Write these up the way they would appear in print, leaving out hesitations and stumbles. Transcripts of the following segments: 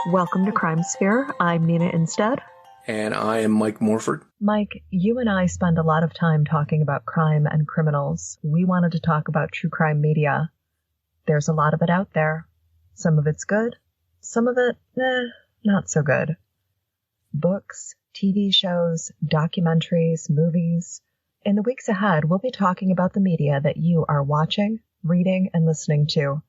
Welcome to Crime Sphere. I'm Nina Instead. And I am Mike Morford. Mike, you and I spend a lot of time talking about crime and criminals. We wanted to talk about true crime media. There's a lot of it out there. Some of it's good. Some of it, not so good. Books, TV shows, documentaries, movies. In the weeks ahead, we'll be talking about the media that you are watching, reading, and listening to.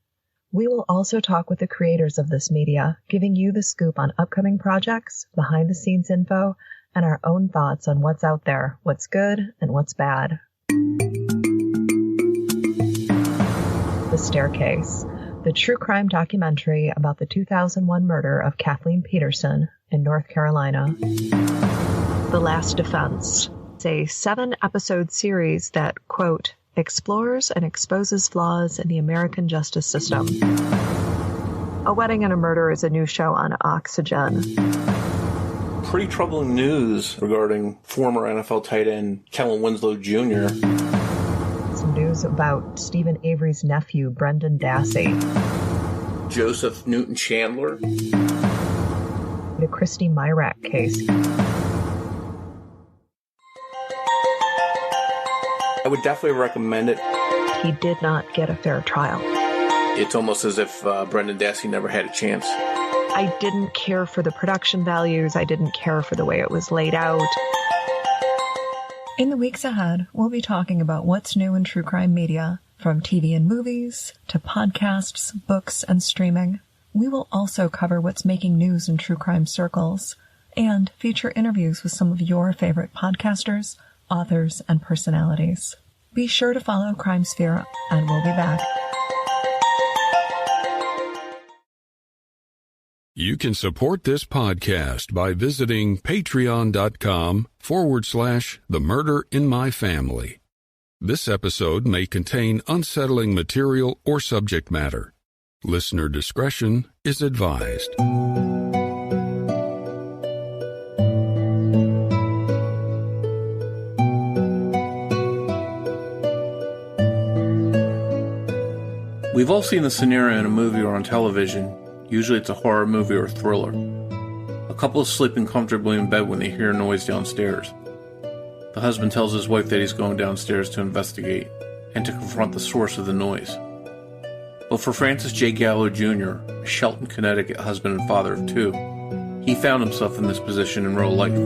We will also talk with the creators of this media, giving you the scoop on upcoming projects, behind-the-scenes info, and our own thoughts on what's out there, what's good, and what's bad. The Staircase, the true crime documentary about the 2001 murder of Kathleen Peterson in North Carolina. The Last Defense, a 7-episode series that, quote, explores and exposes flaws in the American justice system. A Wedding and a Murder is a new show on Oxygen. Pretty troubling news regarding former NFL tight end Kellen Winslow Jr. Some news about Stephen Avery's nephew, Brendan Dassey. Joseph Newton Chandler. The Christy Myrack case. I would definitely recommend it. He did not get a fair trial. It's almost as if Brendan Dassey never had a chance. I didn't care for the production values. I didn't care for the way it was laid out. In the weeks ahead, we'll be talking about what's new in true crime media, from TV and movies to podcasts, books, and streaming. We will also cover what's making news in true crime circles and feature interviews with some of your favorite podcasters, authors, and personalities. Be sure to follow Crime Sphere, and we'll be back. You can support this podcast by visiting patreon.com/The Murder in My Family. This episode may contain unsettling material or subject matter. Listener discretion is advised. We've all seen the scenario in a movie or on television. Usually it's a horror movie or thriller. A couple is sleeping comfortably in bed when they hear a noise downstairs. The husband tells his wife that he's going downstairs to investigate and to confront the source of the noise. But for Francis J. Gallo Jr., a Shelton, Connecticut husband and father of 2, he found himself in this position in real life.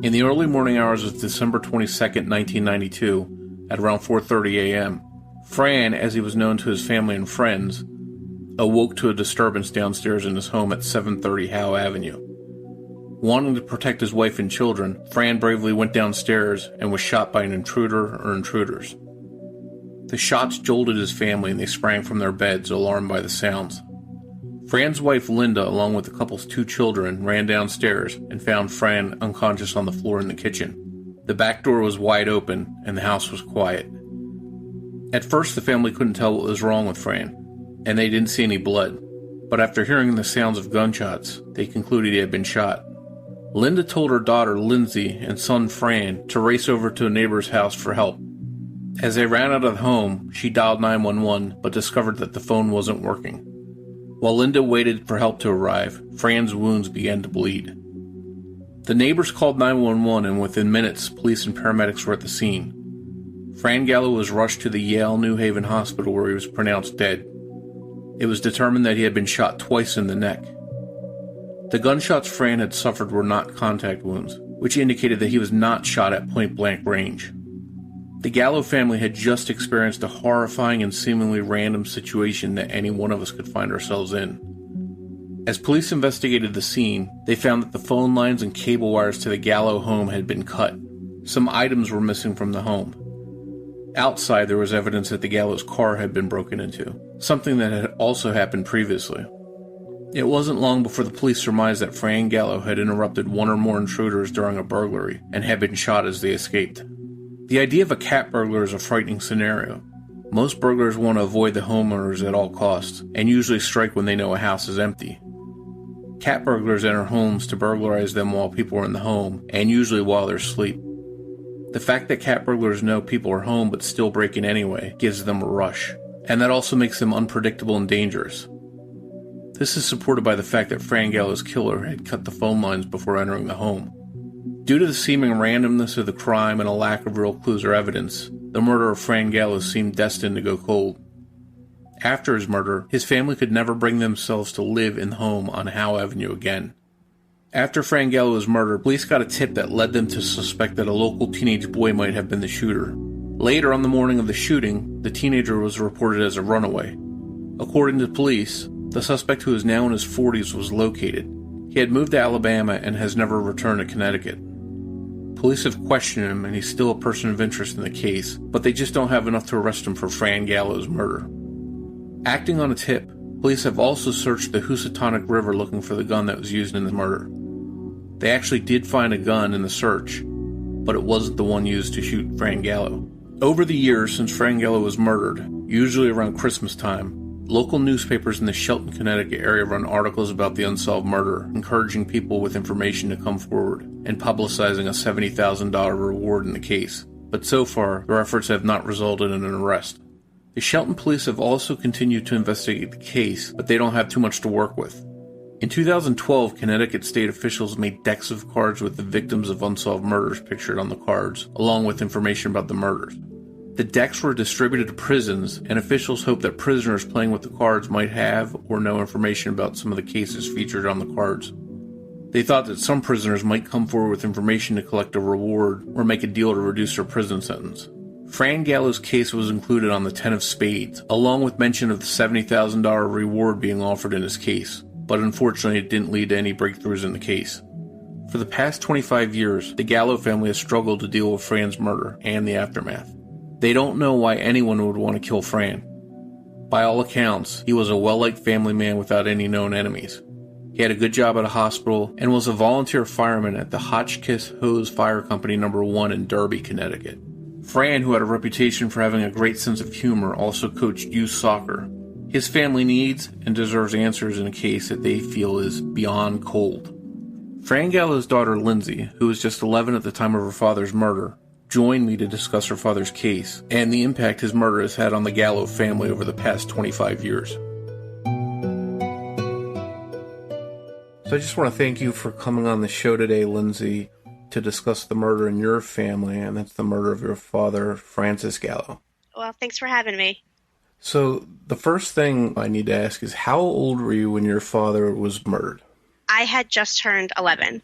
In the early morning hours of December 22nd, 1992, at around 4:30 a.m., Fran, as he was known to his family and friends, awoke to a disturbance downstairs in his home at 730 Howe Avenue. Wanting to protect his wife and children, Fran bravely went downstairs and was shot by an intruder or intruders. The shots jolted his family and they sprang from their beds, alarmed by the sounds. Fran's wife, Linda, along with the couple's 2 children, ran downstairs and found Fran unconscious on the floor in the kitchen. The back door was wide open, and the house was quiet. At first, the family couldn't tell what was wrong with Fran, and they didn't see any blood. But after hearing the sounds of gunshots, they concluded he had been shot. Linda told her daughter, Lindsay, and son, Fran, to race over to a neighbor's house for help. As they ran out of the home, she dialed 911, but discovered that the phone wasn't working. While Linda waited for help to arrive, Fran's wounds began to bleed. The neighbors called 911, and within minutes, police and paramedics were at the scene. Fran Gallo was rushed to the Yale New Haven Hospital where he was pronounced dead. It was determined that he had been shot twice in the neck. The gunshots Fran had suffered were not contact wounds, which indicated that he was not shot at point-blank range. The Gallo family had just experienced a horrifying and seemingly random situation that any one of us could find ourselves in. As police investigated the scene, they found that the phone lines and cable wires to the Gallo home had been cut. Some items were missing from the home. Outside, there was evidence that the Gallo's car had been broken into, something that had also happened previously. It wasn't long before the police surmised that Fran Gallo had interrupted one or more intruders during a burglary and had been shot as they escaped. The idea of a cat burglar is a frightening scenario. Most burglars want to avoid the homeowners at all costs, and usually strike when they know a house is empty. Cat burglars enter homes to burglarize them while people are in the home, and usually while they're asleep. The fact that cat burglars know people are home but still break in anyway gives them a rush, and that also makes them unpredictable and dangerous. This is supported by the fact that Fran Gallo's killer had cut the phone lines before entering the home. Due to the seeming randomness of the crime and a lack of real clues or evidence, the murder of Fran Gallo seemed destined to go cold. After his murder, his family could never bring themselves to live in the home on Howe Avenue again. After Fran Gallo was murdered, police got a tip that led them to suspect that a local teenage boy might have been the shooter. Later on the morning of the shooting, the teenager was reported as a runaway. According to police, the suspect, who is now in his 40s, was located. He had moved to Alabama and has never returned to Connecticut. Police have questioned him, and he's still a person of interest in the case, but they just don't have enough to arrest him for Fran Gallo's murder. Acting on a tip, police have also searched the Housatonic River looking for the gun that was used in the murder. They actually did find a gun in the search, but it wasn't the one used to shoot Fran Gallo. Over the years since Fran Gallo was murdered, usually around Christmas time, local newspapers in the Shelton, Connecticut area run articles about the unsolved murder, encouraging people with information to come forward, and publicizing a $70,000 reward in the case. But so far, their efforts have not resulted in an arrest. The Shelton police have also continued to investigate the case, but they don't have too much to work with. In 2012, Connecticut state officials made decks of cards with the victims of unsolved murders pictured on the cards, along with information about the murders. The decks were distributed to prisons, and officials hoped that prisoners playing with the cards might have or know information about some of the cases featured on the cards. They thought that some prisoners might come forward with information to collect a reward or make a deal to reduce their prison sentence. Fran Gallo's case was included on the 10 of spades, along with mention of the $70,000 reward being offered in his case, but unfortunately it didn't lead to any breakthroughs in the case. For the past 25 years, the Gallo family has struggled to deal with Fran's murder and the aftermath. They don't know why anyone would want to kill Fran. By all accounts, he was a well-liked family man without any known enemies. He had a good job at a hospital and was a volunteer fireman at the Hotchkiss Hose Fire Company No. 1 in Derby, Connecticut. Fran, who had a reputation for having a great sense of humor, also coached youth soccer. His family needs and deserves answers in a case that they feel is beyond cold. Fran Gallo's daughter, Lindsay, who was just 11 at the time of her father's murder, joined me to discuss her father's case and the impact his murder has had on the Gallo family over the past 25 years. So I just want to thank you for coming on the show today, Lindsay, to discuss the murder in your family, and that's the murder of your father, Francis Gallo. Well, thanks for having me. So the first thing I need to ask is, how old were you when your father was murdered? I had just turned 11.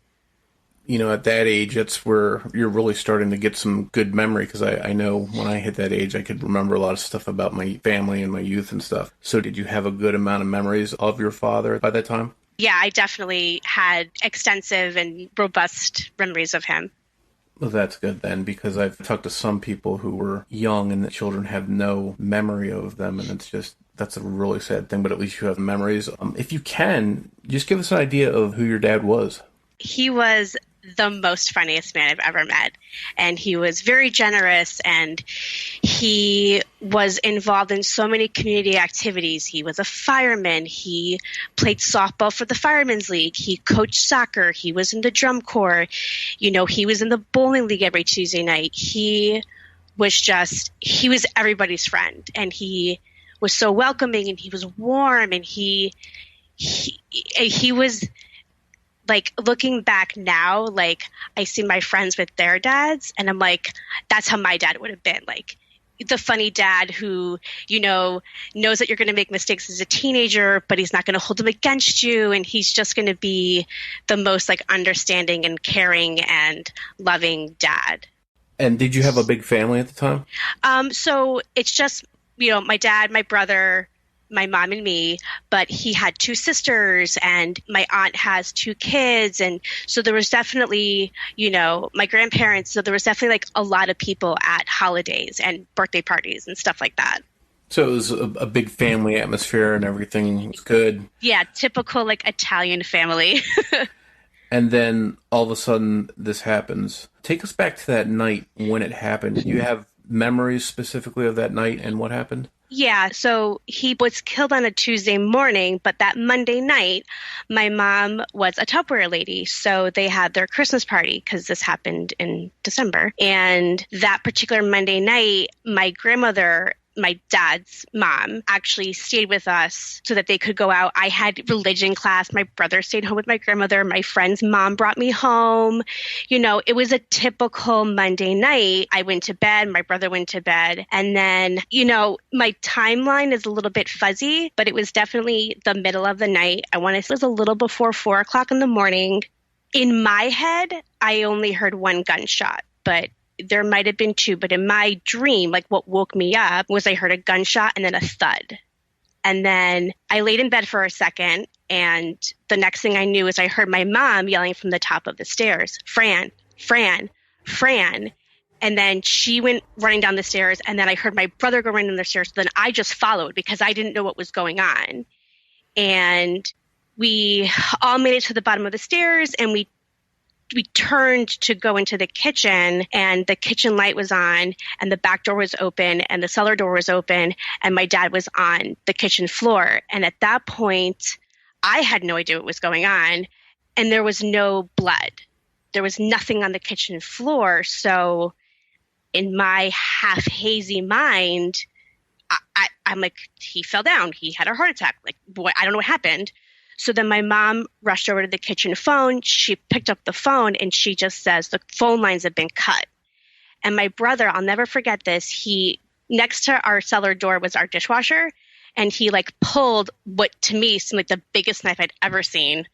You know, at that age, that's where you're really starting to get some good memory, because I know when I hit that age, I could remember a lot of stuff about my family and my youth and stuff. So did you have a good amount of memories of your father by that time? Yeah, I definitely had extensive and robust memories of him. Well, that's good then, because I've talked to some people who were young and the children have no memory of them, and that's a really sad thing, but at least you have memories. If you can, just give us an idea of who your dad was. He was the most funniest man I've ever met. And he was very generous, and he was involved in so many community activities. He was a fireman. He played softball for the Firemen's League. He coached soccer. He was in the drum corps. You know, he was in the bowling league every Tuesday night. He was everybody's friend, and he was so welcoming, and he was warm, and he was, like, looking back now, like, I see my friends with their dads, and I'm like, that's how my dad would have been. Like, the funny dad who, you know, knows that you're going to make mistakes as a teenager, but he's not going to hold them against you, and he's just going to be the most, like, understanding and caring and loving dad. And did you have a big family at the time? So it's just, you know, my dad, my brother, my mom, and me, but he had 2 sisters, and my aunt has 2 kids. And so there was definitely, you know, my grandparents. So there was definitely, like, a lot of people at holidays and birthday parties and stuff like that. So it was a big family atmosphere and everything was good. Yeah, typical, like, Italian family. And then all of a sudden this happens. Take us back to that night when it happened. Do you have memories specifically of that night and what happened? Yeah, so he was killed on a Tuesday morning, but that Monday night, my mom was a Tupperware lady, so they had their Christmas party, because this happened in December. And that particular Monday night, my grandmother my dad's mom actually stayed with us so that they could go out. I had religion class. My brother stayed home with my grandmother. My friend's mom brought me home. It was a typical Monday night. I went to bed. My brother went to bed. And then, my timeline is a little bit fuzzy, but it was definitely the middle of the night. I want to say it was a little before 4 o'clock in the morning. In my head, I only heard one gunshot, but there might have been two, but in my dream, like what woke me up was I heard a gunshot and then a thud. And then I laid in bed for a second, and the next thing I knew is I heard my mom yelling from the top of the stairs, Fran, Fran, Fran. And then she went running down the stairs, and then I heard my brother go running down the stairs. So then I just followed because I didn't know what was going on. And we all made it to the bottom of the stairs, and we turned to go into the kitchen, and the kitchen light was on, and the back door was open, and the cellar door was open, and my dad was on the kitchen floor. And at that point, I had no idea what was going on, and there was no blood. There was nothing on the kitchen floor. So in my half hazy mind, I'm like, he fell down. He had a heart attack. Like, boy, I don't know what happened. So then my mom rushed over to the kitchen phone. She picked up the phone, and she just says, the phone lines have been cut. And my brother, I'll never forget this, next to our cellar door was our dishwasher, and he pulled what to me seemed like the biggest knife I'd ever seen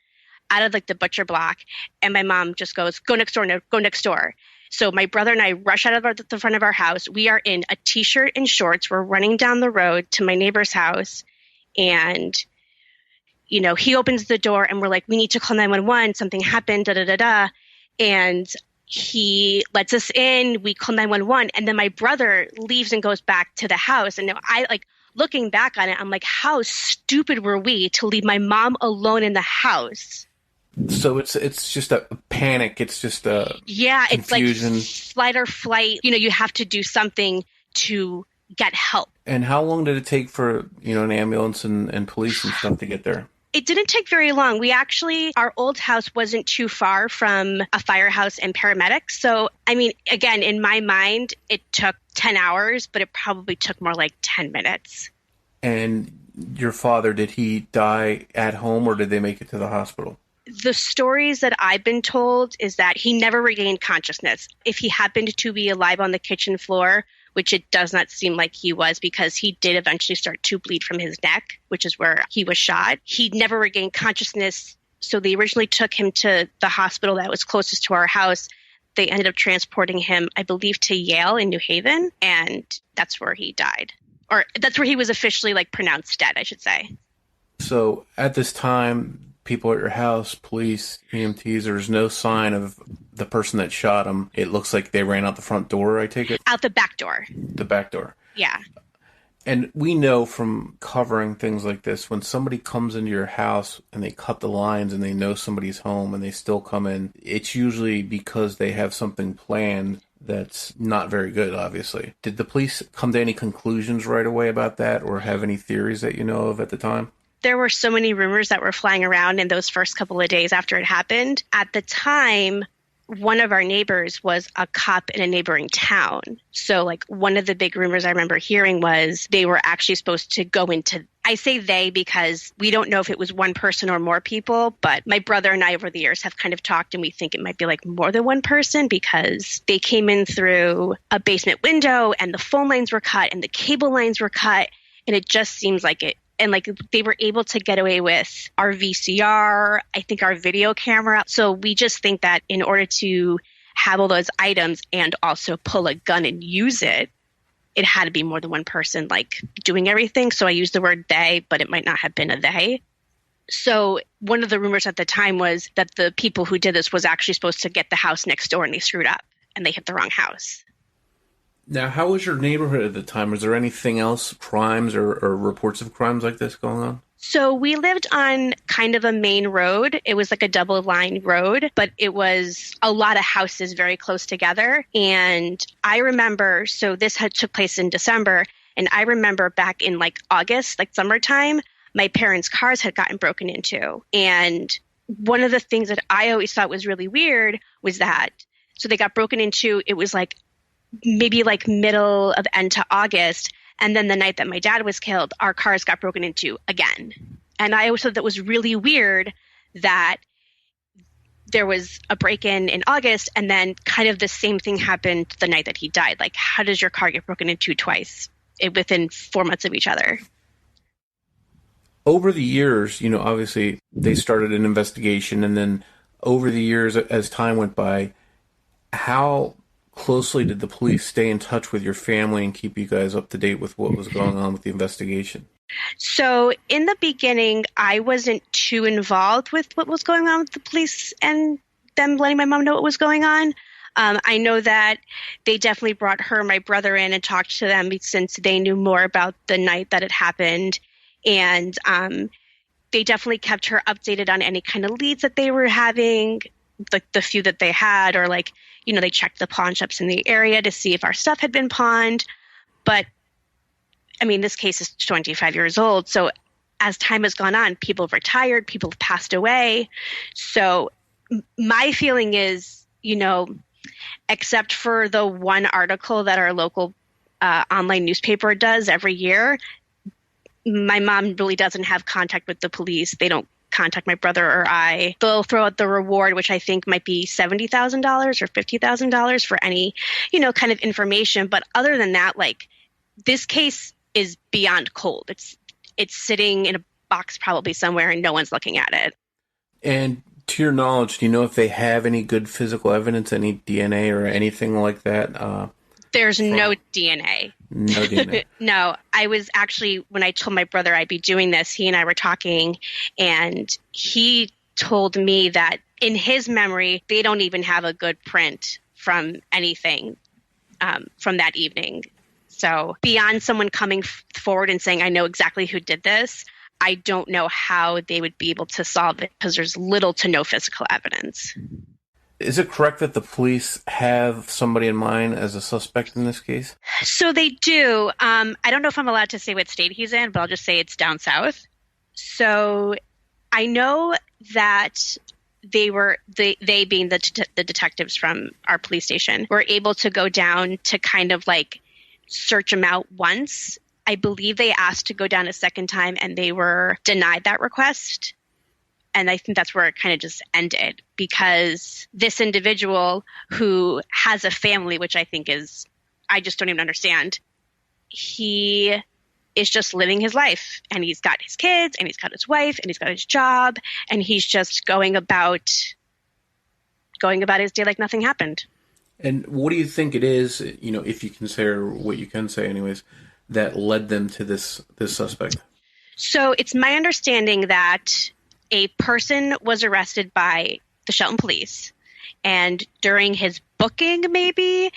out of the butcher block. And my mom just goes, go next door, no, go next door. So my brother and I rush out of the front of our house. We are in a T-shirt and shorts. We're running down the road to my neighbor's house, and he opens the door, and we're like, we need to call 911. Something happened, da-da-da-da. And he lets us in. We call 911. And then my brother leaves and goes back to the house. And I looking back on it, I'm like, how stupid were we to leave my mom alone in the house? So it's just a panic. It's just a confusion. It's like flight or flight. You have to do something to get help. And how long did it take for, an ambulance and police and stuff to get there? It didn't take very long. Our old house wasn't too far from a firehouse and paramedics. So, again, in my mind, it took 10 hours, but it probably took more like 10 minutes. And your father, did he die at home, or did they make it to the hospital? The stories that I've been told is that he never regained consciousness. If he happened to be alive on the kitchen floor, which it does not seem like he was, because he did eventually start to bleed from his neck, which is where he was shot. He never regained consciousness, so they originally took him to the hospital that was closest to our house. They ended up transporting him, I believe, to Yale in New Haven, and that's where he died. Or that's where he was officially pronounced dead, I should say. So at this time, people at your house, police, EMTs, there's no sign of the person that shot him. It looks like they ran out the front door, I take it? Out the back door. The back door. Yeah. And we know from covering things like this, when somebody comes into your house and they cut the lines and they know somebody's home and they still come in, it's usually because they have something planned that's not very good, obviously. Did the police come to any conclusions right away about that, or have any theories that you know of at the time? There were so many rumors that were flying around in those first couple of days after it happened. At the time, one of our neighbors was a cop in a neighboring town. So one of the big rumors I remember hearing was they were actually supposed to go into, I say they because we don't know if it was one person or more people, but my brother and I over the years have kind of talked, and we think it might be more than one person, because they came in through a basement window and the phone lines were cut and the cable lines were cut. And it just seems like it. And they were able to get away with our VCR, I think our video camera. So we just think that in order to have all those items and also pull a gun and use it, it had to be more than one person doing everything. So I use the word they, but it might not have been a they. So one of the rumors at the time was that the people who did this was actually supposed to get the house next door, and they screwed up and they hit the wrong house. Now, how was your neighborhood at the time? Was there anything else, crimes or reports of crimes like this going on? So we lived on kind of a main road. It was a double line road, but it was a lot of houses very close together. And I remember, so this took place in December, and I remember back in August, summertime, my parents' cars had gotten broken into. And one of the things that I always thought was really weird was that, so they got broken into, it was maybe middle of end to August, And then the night that my dad was killed, our cars got broken into again. And I always thought that was really weird that there was a break-in in August, and then kind of the same thing happened the night that he died. Like, how does your car get broken into twice within 4 months of each other? Over the years, obviously they started an investigation, and then over the years, as time went by, how closely did the police stay in touch with your family and keep you guys up to date with what was going on with the investigation? So in the beginning, I wasn't too involved with what was going on with the police and them letting my mom know what was going on. I know that they definitely brought her and my brother in and talked to them since they knew more about the night that it happened. And they definitely kept her updated on any kind of leads that they were having, like the few that they had, or like, they checked the pawn shops in the area to see if our stuff had been pawned. But I mean, this case is 25 years old. So as time has gone on, people have retired, people have passed away. So my feeling is, except for the one article that our local online newspaper does every year, my mom really doesn't have contact with the police. They don't contact my brother or I. They'll throw out the reward, which I think might be $70,000 or $50,000 for any, kind of information. But other than that, like, this case is beyond cold. It's sitting in a box probably somewhere and no one's looking at it. And to your knowledge, do you know if they have any good physical evidence, any DNA or anything like that? There's no DNA. No DNA. No, I was actually, when I told my brother I'd be doing this, he and I were talking, and he told me that in his memory, they don't even have a good print from anything from that evening. So beyond someone coming forward and saying, I know exactly who did this, I don't know how they would be able to solve it because there's little to no physical evidence. Is it correct that the police have somebody in mind as a suspect in this case? So they do. I don't know if I'm allowed to say what state he's in, but I'll just say it's down south. So I know that they being the detectives from our police station, were able to go down to kind of like search him out once. I believe they asked to go down a second time and they were denied that request. And I think that's where it kind of just ended, because this individual who has a family, which I think is, I just don't even understand. He is just living his life, and he's got his kids and he's got his wife and he's got his job, and he's just going about his day like nothing happened. And what do you think it is, if you can say, or what you can say anyways, that led them to this suspect? So it's my understanding that a person was arrested by the Shelton police, and during his booking, maybe,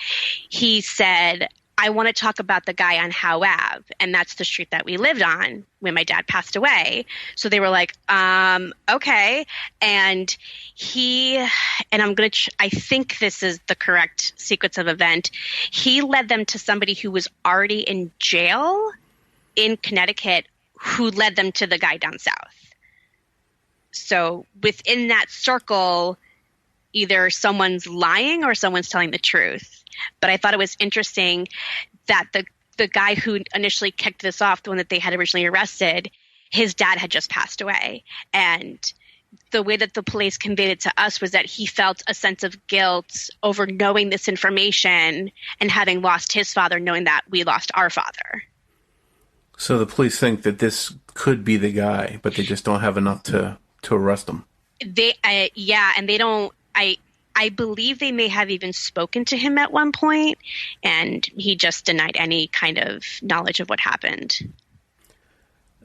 he said, I want to talk about the guy on Howe Ave, and that's the street that we lived on when my dad passed away. So they were like, okay. And I think this is the correct sequence of event. He led them to somebody who was already in jail in Connecticut, who led them to the guy down south. So within that circle, either someone's lying or someone's telling the truth. But I thought it was interesting that the guy who initially kicked this off, the one that they had originally arrested, his dad had just passed away. And the way that the police conveyed it to us was that he felt a sense of guilt over knowing this information and having lost his father, knowing that we lost our father. So the police think that this could be the guy, but they just don't have enough to arrest him. And they don't. I believe they may have even spoken to him at one point, and he just denied any kind of knowledge of what happened.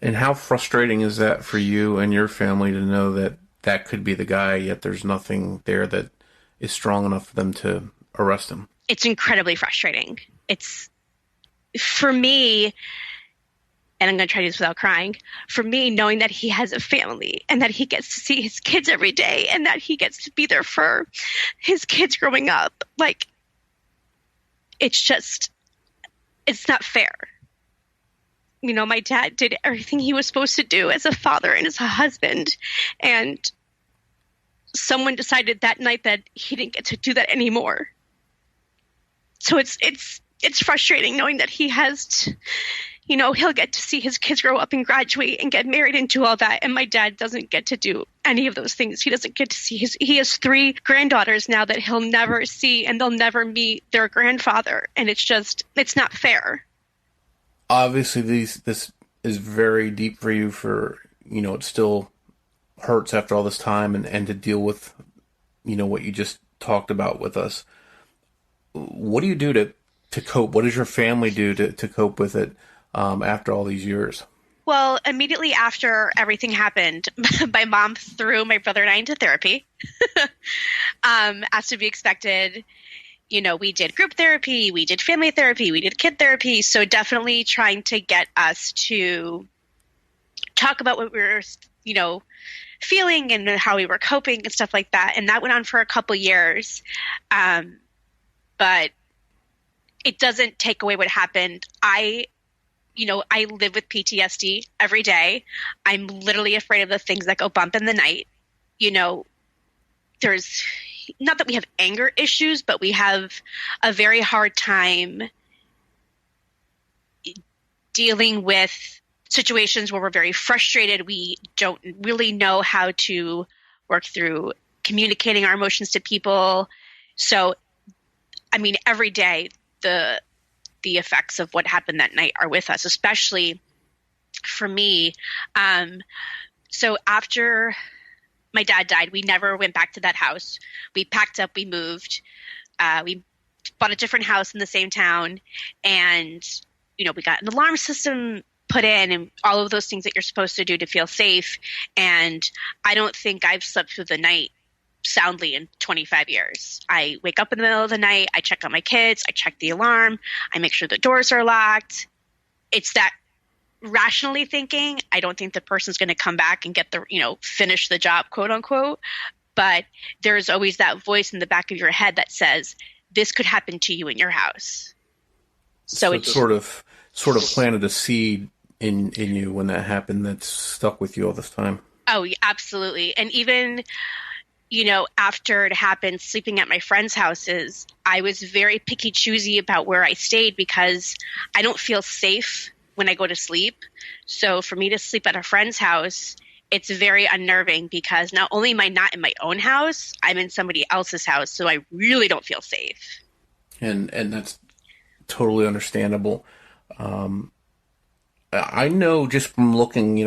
And how frustrating is that for you and your family to know that that could be the guy, yet there's nothing there that is strong enough for them to arrest him? It's incredibly frustrating. It's, for me, and I'm going to try to do this without crying, for me, knowing that he has a family and that he gets to see his kids every day and that he gets to be there for his kids growing up, like, it's not fair. My dad did everything he was supposed to do as a father and as a husband, and someone decided that night that he didn't get to do that anymore. So it's it's frustrating knowing that he has, he'll get to see his kids grow up and graduate and get married and do all that. And my dad doesn't get to do any of those things. He doesn't get to see he has 3 granddaughters now that he'll never see, and they'll never meet their grandfather. And it's not fair. Obviously, this is very deep for you it still hurts after all this time and to deal with, what you just talked about with us. What do you do to cope? What does your family do to cope with it after all these years? Well, immediately after everything happened, my mom threw my brother and I into therapy. As to be expected, we did group therapy, we did family therapy, we did kid therapy. So definitely trying to get us to talk about what we were, feeling and how we were coping and stuff like that. And that went on for a couple years. But it doesn't take away what happened. I live with PTSD every day. I'm literally afraid of the things that go bump in the night. There's not that we have anger issues, but we have a very hard time dealing with situations where we're very frustrated. We don't really know how to work through communicating our emotions to people. So, every day the effects of what happened that night are with us, especially for me. So after my dad died, we never went back to that house. We packed up, we moved, we bought a different house in the same town, and, we got an alarm system put in and all of those things that you're supposed to do to feel safe. And I don't think I've slept through the night soundly in 25 years. I wake up in the middle of the night, I check on my kids, I check the alarm, I make sure the doors are locked. It's that rationally thinking, I don't think the person's going to come back and get finish the job, quote unquote. But there's always that voice in the back of your head that says, this could happen to you in your house. So it's sort of planted a seed in you when that happened that's stuck with you all this time. Oh, absolutely. And even, after it happened, sleeping at my friends' houses, I was very picky choosy about where I stayed because I don't feel safe when I go to sleep. So for me to sleep at a friend's house, it's very unnerving because not only am I not in my own house, I'm in somebody else's house. So I really don't feel safe. And that's totally understandable. I know just from looking, you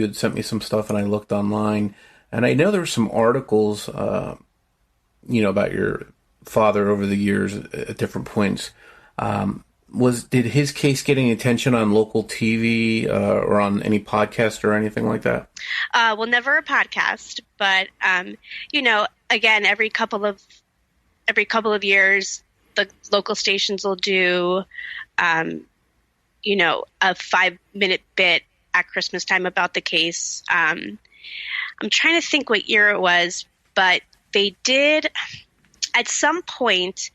had sent me some stuff and I looked online, and I know there were some articles, about your father over the years at different points. Did his case get any attention on local TV or on any podcast or anything like that? Well, never a podcast, but again, every couple of years, the local stations will do, a 5-minute bit at Christmas time about the case. I'm trying to think what year it was, but they did at some point.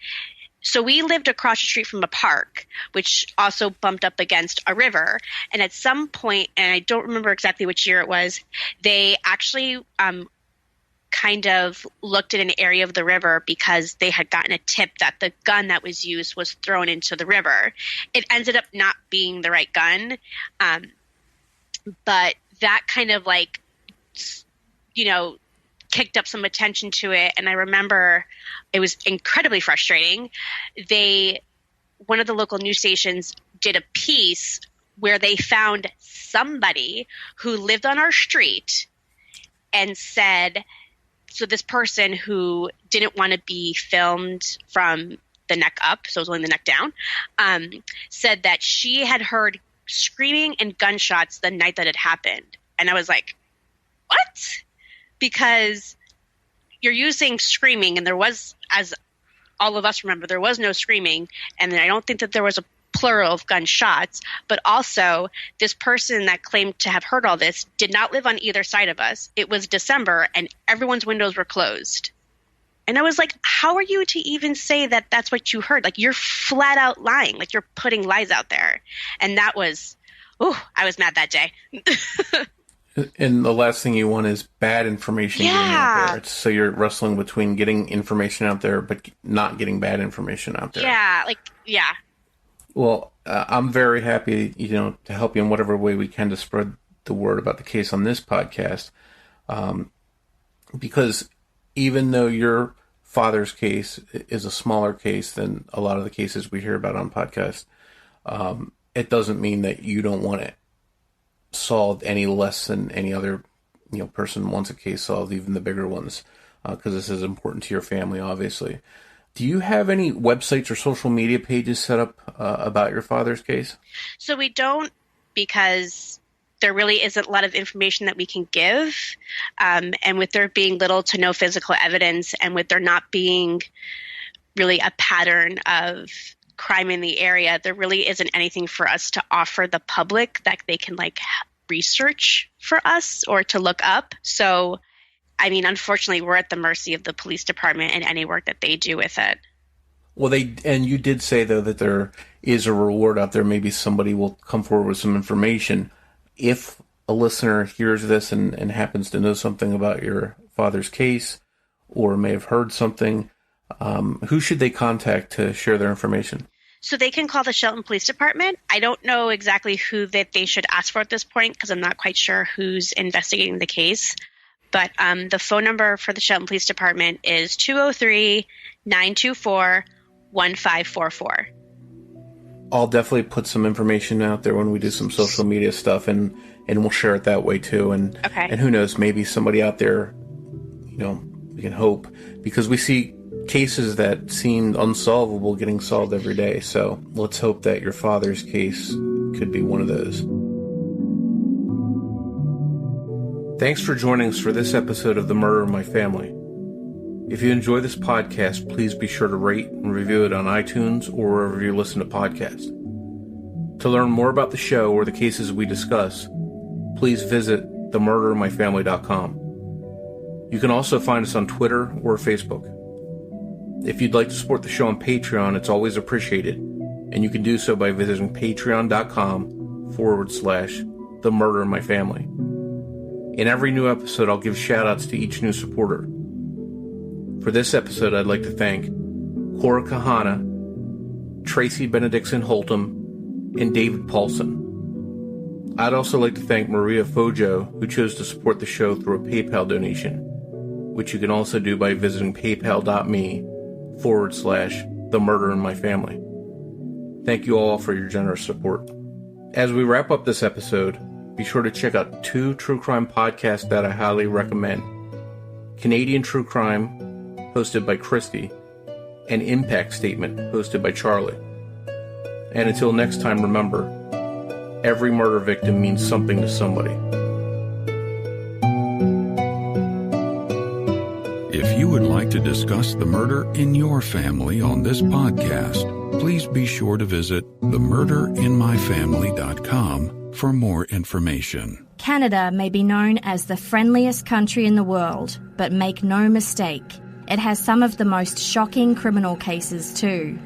So we lived across the street from a park, which also bumped up against a river. And at some point, and I don't remember exactly which year it was, they actually kind of looked at an area of the river because they had gotten a tip that the gun that was used was thrown into the river. It ended up not being the right gun. But that kind of kicked up some attention to it. And I remember it was incredibly frustrating. One of the local news stations did a piece where they found somebody who lived on our street and said, so this person who didn't want to be filmed from the neck up, so it was only the neck down, said that she had heard screaming and gunshots the night that it happened. And I was like, what? Because you're using screaming, and there was, as all of us remember, there was no screaming, and I don't think that there was a plural of gunshots, but also this person that claimed to have heard all this did not live on either side of us. It was December, and everyone's windows were closed. And I was like, how are you to even say that that's what you heard? Like, you're flat out lying. Like, you're putting lies out there. And that was, I was mad that day. And the last thing you want is bad information getting out there. So you're wrestling between getting information out there, but not getting bad information out there. Yeah. Well, I'm very happy, to help you in whatever way we can to spread the word about the case on this podcast. Because even though your father's case is a smaller case than a lot of the cases we hear about on podcasts, it doesn't mean that you don't want it solved any less than any other person wants a case solved, even the bigger ones, because this is important to your family, obviously. Do you have any websites or social media pages set up about your father's case? So we don't, because there really isn't a lot of information that we can give. And with there being little to no physical evidence, and with there not being really a pattern of crime in the area, there really isn't anything for us to offer the public that they can research for us or to look up. So, unfortunately, we're at the mercy of the police department and any work that they do with it. Well, and you did say, though, that there is a reward out there. Maybe somebody will come forward with some information. If a listener hears this and happens to know something about your father's case or may have heard something, who should they contact to share their information? So they can call the Shelton Police Department. I don't know exactly who that they should ask for at this point because I'm not quite sure who's investigating the case. But the phone number for the Shelton Police Department is 203-924-1544. I'll definitely put some information out there when we do some social media stuff, and we'll share it that way too. And who knows, maybe somebody out there, we can hope, because we see cases that seemed unsolvable getting solved every day. So let's hope that your father's case could be one of those. Thanks for joining us for this episode of The Murder in My Family. If you enjoy this podcast, please be sure to rate and review it on iTunes or wherever you listen to podcasts. To learn more about the show or the cases we discuss, please visit themurderinmyfamily.com. You can also find us on Twitter or Facebook. If you'd like to support the show on Patreon, it's always appreciated, and you can do so by visiting patreon.com/themurderinmyfamily. In every new episode, I'll give shout-outs to each new supporter. For this episode, I'd like to thank Cora Kahana, Tracy Benedictson Holtum, and David Paulson. I'd also like to thank Maria Fojo, who chose to support the show through a PayPal donation, which you can also do by visiting paypal.me/themurderinmyfamily. Thank you all for your generous support. As we wrap up this episode, be sure to check out 2 true crime podcasts that I highly recommend. Canadian True Crime, hosted by Christy, and Impact Statement, hosted by Charlie. And until next time, remember, every murder victim means something to somebody. If you would like to discuss the murder in your family on this podcast, please be sure to visit themurderinmyfamily.com for more information. Canada may be known as the friendliest country in the world, but make no mistake, it has some of the most shocking criminal cases too.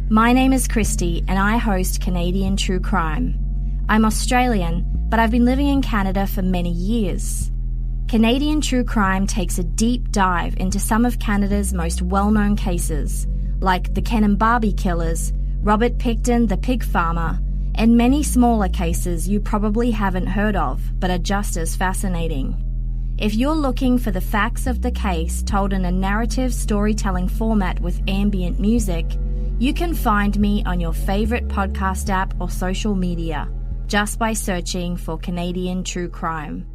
My name is Christy and I host Canadian True Crime. I'm Australian, but I've been living in Canada for many years. Canadian True Crime takes a deep dive into some of Canada's most well-known cases, like the Ken and Barbie killers, Robert Picton the pig farmer, and many smaller cases you probably haven't heard of, but are just as fascinating. If you're looking for the facts of the case told in a narrative storytelling format with ambient music, you can find me on your favorite podcast app or social media, just by searching for Canadian True Crime.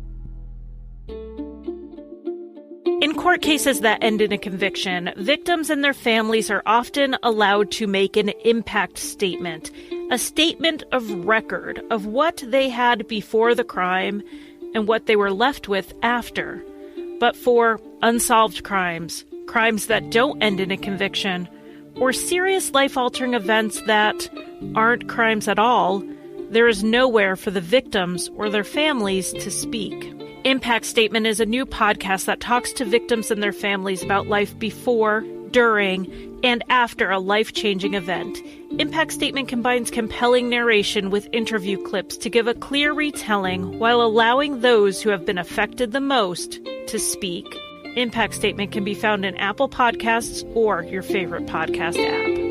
In court cases that end in a conviction, victims and their families are often allowed to make an impact statement, a statement of record of what they had before the crime and what they were left with after. But for unsolved crimes, crimes that don't end in a conviction, or serious life-altering events that aren't crimes at all, there is nowhere for the victims or their families to speak. Impact Statement is a new podcast that talks to victims and their families about life before, during, and after a life-changing event. Impact Statement combines compelling narration with interview clips to give a clear retelling while allowing those who have been affected the most to speak. Impact Statement can be found in Apple Podcasts or your favorite podcast app.